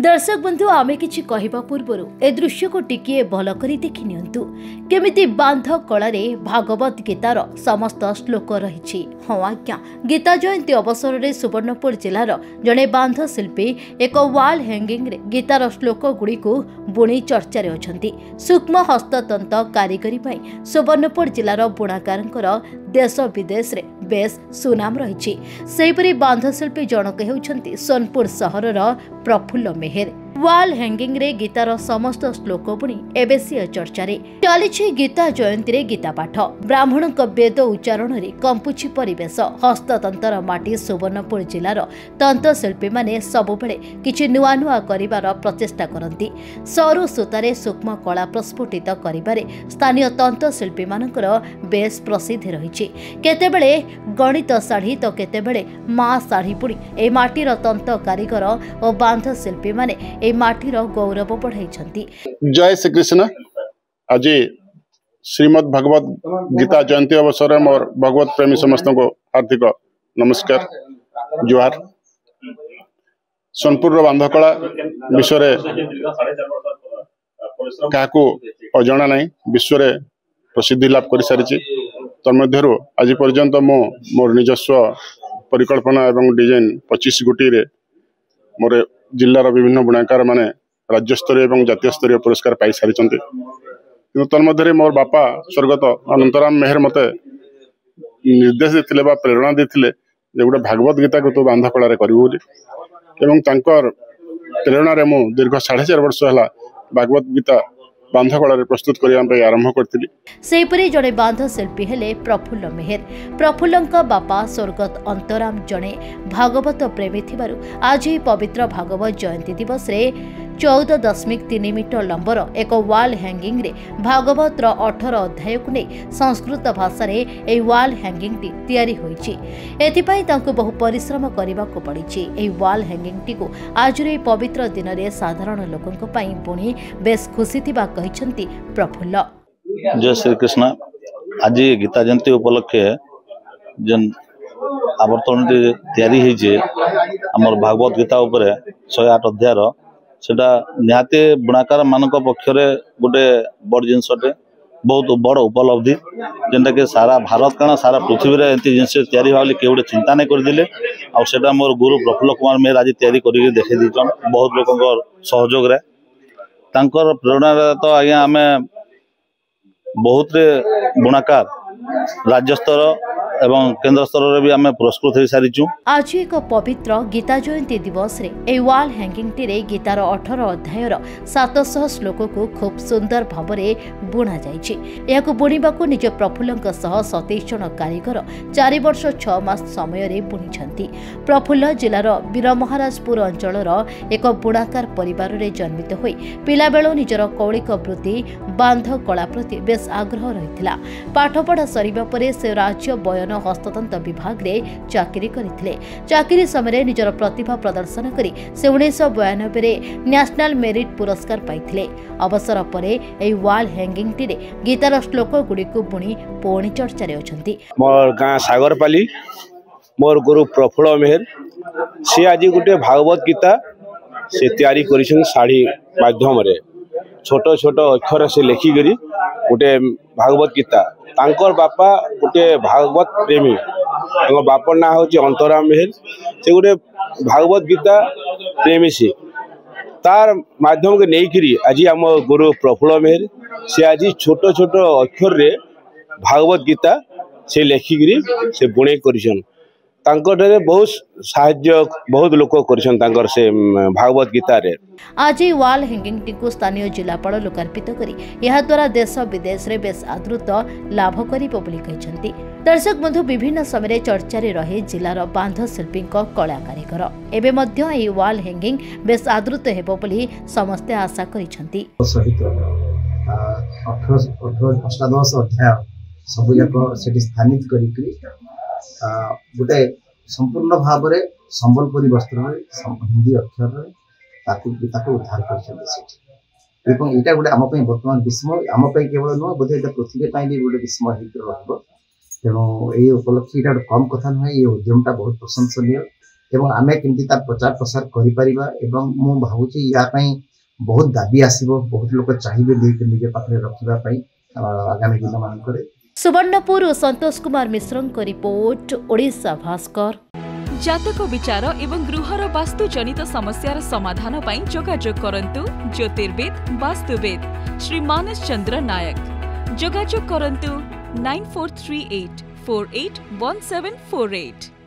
दर्शक बंधु आमे किछि कहिबा पूर्वरु ए दृश्य को टिकिए भल करी देखि नियंतु केमिति बांध कलारे भागवत गीतार समस्त श्लोक रहिछि। हाँ आज्ञा, गीता जयंती अवसर में सुवर्णपुर जिलार जड़े बांध शिल्पी एक वाल हैंगिंग रे गीतार श्लोक गुड़ी को बुणी चर्चा अछंती। सूक्ष्म हस्ततंत्र कारीगरी पई सुवर्णपुर जिलार बुणाकारंकर देश विदेश रे बेस सुनाम रही। सेहीपरि बांध शिल्पी जनक हेउछंती सोनपुर सहरर प्रफुल्ल मेहर। वाल हैंगिंग रे गीतार समस्त श्लोक बुणी एबेसी चर्चा चली। गीता जयंती रे गीता पाठ, ब्राह्मण वेद उच्चारण रे कंपुची परिवेश, हस्ततंत्र माटी सुवर्णपुर जिलार तंत्रशिल्पी माने सबुबेले किछि नुआ नुआ करिवार प्रचेष्टा करंती। सरू सूतारे सूक्ष्म कला प्रस्फुटित करिबारे स्थानीय तंत्रशिल्पी मानकर बेस प्रसिद्धि रही। केतेबेले गणित शाढ़ी तो केतेबेले माँ शाढ़ी बुणी ए माटीर तंत्र कारीगर और बांध शिल्पी माने ए माटीर गौरव बढ़ाई। जय श्री कृष्ण। आज श्रीमद् भगवत गीता जयंती अवसर में मोर भगवत प्रेमी समस्त को हार्दिक नमस्कार जुहार। सोनपुर बांधकला विश्व क्या अजना ना विश्व प्रसिद्धि लाभ कर सारी। तन्मध्यरु आज पर्यंत मोर निजस्व परिकल्पना एवं डिजाइन 25 गोटी रे मोर जिलार विभिन्न बुणाकार माने राज्य स्तरीय एवं जातीय स्तरीय पुरस्कार पाई सारी। तन्मध्य मोर बापा स्वर्गत अनंतराम मेहर मते निर्देश देते प्रेरणा देते गोटे भागवत गीता को तू बांध कलार करू एवं प्रेरणा रे मु दीर्घ 4.5 वर्ष है भागवत गीता बांध कलार प्रस्तुत करने आरंभ करी। सेहीपरि जड़े बांध शिल्पी हेले प्रफुल्ल मेहर। प्रफुल्लंक बापा स्वर्गत अंतराम जड़े भागवत प्रेमी थिबारु आज पवित्र भागवत जयंती दिवस रे 14.3 मीटर लंबर एक वाल हैंगिंग रे भागवत 18 अध्याय को नहीं संस्कृत भाषा रे ए वाल हैंगिंग टी तैयारी होईची। एथिपाई तांको बहु परिश्रम करबा को पड़ीची। ए वाल हैंगिंग टी को आज रे पवित्र दिन रे साधारण लोकंक पई बुणी बेस खुशी थिबा कहिसंती प्रफुल्ल। जय श्री कृष्ण। आज गीता जयंती उपलक्षे जन आवर्तन तैयारी होईजे हमर भागवत गीता उपरे 108 अध्याय सेटा निहाते बुणाकार मानक पक्षरे गोटे बड़ जिनसटे बहुत बड़ उपलब्धि जेनटा के सारा भारत काना सारा पृथ्वी रे एंती जिनस तैयारी भाली के गोटे चिंता नहीं कर दिले। आ सेटा मोर गुरु प्रफुल्ल कुमार मेहर आज तैयारी करी देखै दिचन बहुत लोकंकर सहयोग रे तांकर प्रेरणा तो आज्ञा आमे बहुत रे बुणाकार राज्य स्तर एवं केंद्र स्तर रे भी आमे पुरस्कृत हो सारिचु। आज एक पवित्र गीता जयंती दिवस रे ए वाल हैंगिंग टी रे गीतार 18 अध्यायर 700 श्लोक को खूब सुंदर भावरे बुणा जाइछि। एहाकु बुणिबाकु निज प्रफुल्लंक सह 27 जन कारीगर 4 वर्ष 6 मास समय रे बुणिछंती। प्रफुल्ल जिलार वीरमहाराजपुर अंचलर एक बुणाकार परिवार रे जन्मित होई पिला बेलो निजर कौलिक वृत्ति बांध कला प्रति बेस आग्रह रहितला। पाठपढ़ा सरिबा परे से राज्य बयन हस्ततंत्र विभाग रे चाकरी करथिले। चाकरी समय निजर प्रतिभा प्रदर्शन करी से 1992 रे नेशनल मेरिट पुरस्कार पाइथिले। अवसर परे ए वाल हैंगिंग टी रे गीतार श्लोक गुडी को बुणी पोणी चर्चा रे अछंती। मोर गां सागरपाली मोर गुरु प्रफुल्ल मेहर से आज गुटे भागवत गीता से तैयारी करिसन साड़ी माध्यम रे छोट छोट अक्षर से लेखि करी गुटे भागवत गीता। तांकर बापा गोटे भागवत प्रेमी, बापर ना हूँ अंतराम मेहर। से गोटे भागवत गीता प्रेमी से तार माध्यम के नहीं आज आम गुरु प्रफुल्ल मेहर से आज छोट छोट अक्षर रे भागवत गीता से लेखिकी से बुणे कर बहुत साहाय्य बहुत लोक कर से भागवत गीता रे। आज वाल हैंगिंग टी को स्थानीय जिलापाल लोकार्पित करी यह द्वारा देश विदेश रे बेस आदृत लाभ करिबो बोली कहिसंती। दर्शक बंधु विभिन्न समय चर्चा रे रहे जिलार बांध शिल्पी कला कारीगर एबे मध्य ए वाल हैंगिंग बेस आदृत हेबो बोली समस्त आशा करिसंती। सहित 18 अष्टादश अध्याय सब जाक सेठी स्थानित करी गोटे संपूर्ण भाव में संबलपुरी वस्त्र हिंदी अक्षर उद्धार कर गोटे आम बर्तमान विस्मय आम केवल नुह बोधे पृथ्वी भी गोटे विस्मय तेणु ये उपलक्षे यहाँ कम कथा नुहे ये उद्यमटा बहुत प्रशंसनीय एवं आमे केमती तार प्रचार प्रसार करि परिबा एवं मु भाबुची या पई बहुत दाबी आसीबो बहुत लोक चाहिबे दे निजे पाखरे रखिबा पई आगामी दिन मान करे। सुवर्णपुर संतोष कुमार मिश्रଙ୍କ रिपोर्ट ओडिशा भास्कर। जातक विचार एवं गृहर वास्तु जनित समस्यार समाधान पाई जोगाजोग करंतु ज्योतिर्विद वास्तुविद श्री मानस चंद्र नायक। जोगाजोग करंतु 9438481748।